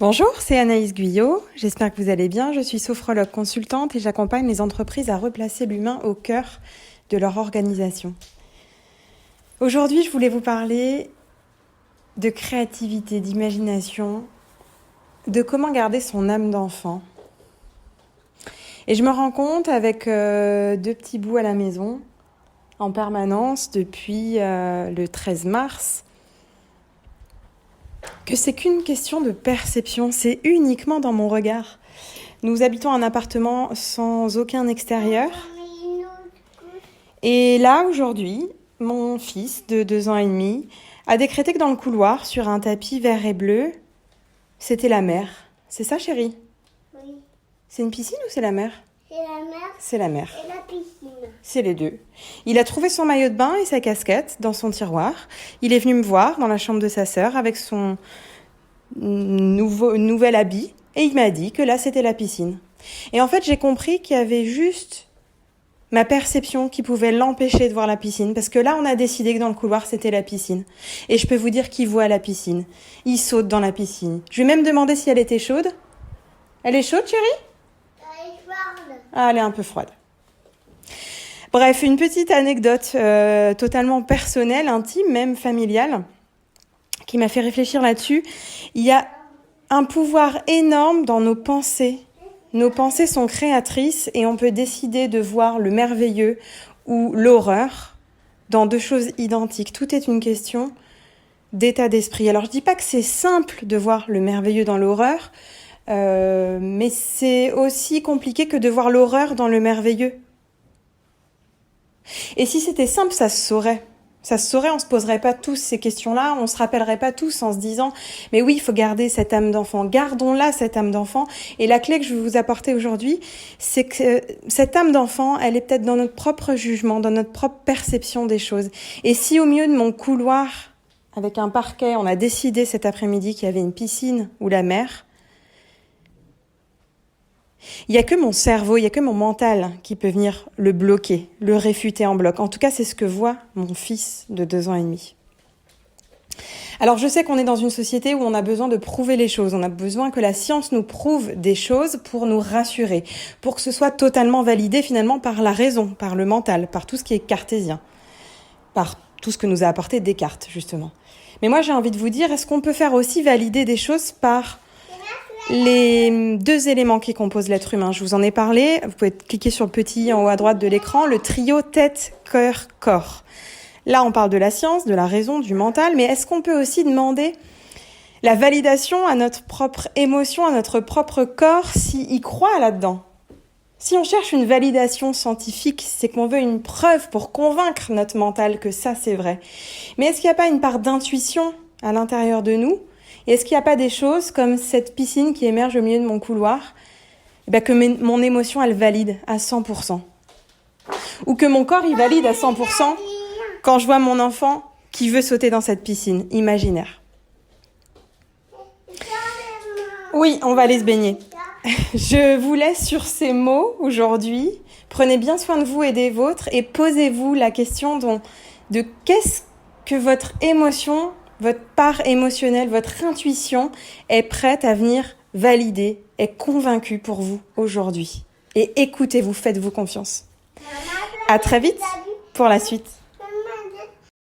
Bonjour, c'est Anaïs Guyot. J'espère que vous allez bien. Je suis sophrologue consultante et j'accompagne les entreprises à replacer l'humain au cœur de leur organisation. Aujourd'hui, je voulais vous parler de créativité, d'imagination, de comment garder son âme d'enfant. Et je me rends compte avec deux petits bouts à la maison, en permanence depuis le 13 mars, que c'est qu'une question de perception, c'est uniquement dans mon regard. Nous habitons un appartement sans aucun extérieur. Et là, aujourd'hui, mon fils de 2 ans et demi a décrété que dans le couloir, sur un tapis vert et bleu, c'était la mer. C'est ça, chérie ? Oui. C'est une piscine ou c'est la mer ? C'est la mer C'est la mer. et la piscine. C'est les deux. Il a trouvé son maillot de bain et sa casquette dans son tiroir. Il est venu me voir dans la chambre de sa sœur avec son nouvel habit et il m'a dit que là, c'était la piscine. Et en fait, j'ai compris qu'il y avait juste ma perception qui pouvait l'empêcher de voir la piscine parce que là, on a décidé que dans le couloir, c'était la piscine. Et je peux vous dire qu'il voit la piscine. Il saute dans la piscine. Je lui ai même demandé si elle était chaude. Elle est chaude, chérie ? Ah, elle est un peu froide. Bref, une petite anecdote totalement personnelle, intime, même familiale, qui m'a fait réfléchir là-dessus. Il y a un pouvoir énorme dans nos pensées. Nos pensées sont créatrices et on peut décider de voir le merveilleux ou l'horreur dans deux choses identiques. Tout est une question d'état d'esprit. Alors, je dis pas que c'est simple de voir le merveilleux dans l'horreur, mais c'est aussi compliqué que de voir l'horreur dans le merveilleux. Et si c'était simple, ça se saurait. Ça se saurait, on se poserait pas tous ces questions-là, on se rappellerait pas tous en se disant « Mais oui, il faut garder cette âme d'enfant, gardons-la cette âme d'enfant ». Et la clé que je vais vous apporter aujourd'hui, c'est que cette âme d'enfant, elle est peut-être dans notre propre jugement, dans notre propre perception des choses. Et si au milieu de mon couloir, avec un parquet, on a décidé cet après-midi qu'il y avait une piscine ou la mer, il n'y a que mon cerveau, il n'y a que mon mental qui peut venir le bloquer, le réfuter en bloc. En tout cas, c'est ce que voit mon fils de 2 ans et demi. Alors, je sais qu'on est dans une société où on a besoin de prouver les choses. On a besoin que la science nous prouve des choses pour nous rassurer, pour que ce soit totalement validé finalement par la raison, par le mental, par tout ce qui est cartésien, par tout ce que nous a apporté Descartes, justement. Mais moi, j'ai envie de vous dire, est-ce qu'on peut faire aussi valider des choses par les deux éléments qui composent l'être humain? Je vous en ai parlé, vous pouvez cliquer sur le petit en haut à droite de l'écran, le trio tête, cœur, corps. Là, on parle de la science, de la raison, du mental, mais est-ce qu'on peut aussi demander la validation à notre propre émotion, à notre propre corps, s'il croit là-dedans? Si on cherche une validation scientifique, c'est qu'on veut une preuve pour convaincre notre mental que ça, c'est vrai. Mais est-ce qu'il n'y a pas une part d'intuition à l'intérieur de nous? Et est-ce qu'il n'y a pas des choses comme cette piscine qui émerge au milieu de mon couloir, que mon émotion, elle valide à 100%? Ou que mon corps, il valide à 100% quand je vois mon enfant qui veut sauter dans cette piscine imaginaire? Oui, on va aller se baigner. Je vous laisse sur ces mots aujourd'hui. Prenez bien soin de vous et des vôtres et posez-vous la question de qu'est-ce que votre émotion, votre part émotionnelle, votre intuition est prête à venir valider, est convaincue pour vous aujourd'hui. Et écoutez-vous, faites-vous confiance. À très vite pour la suite.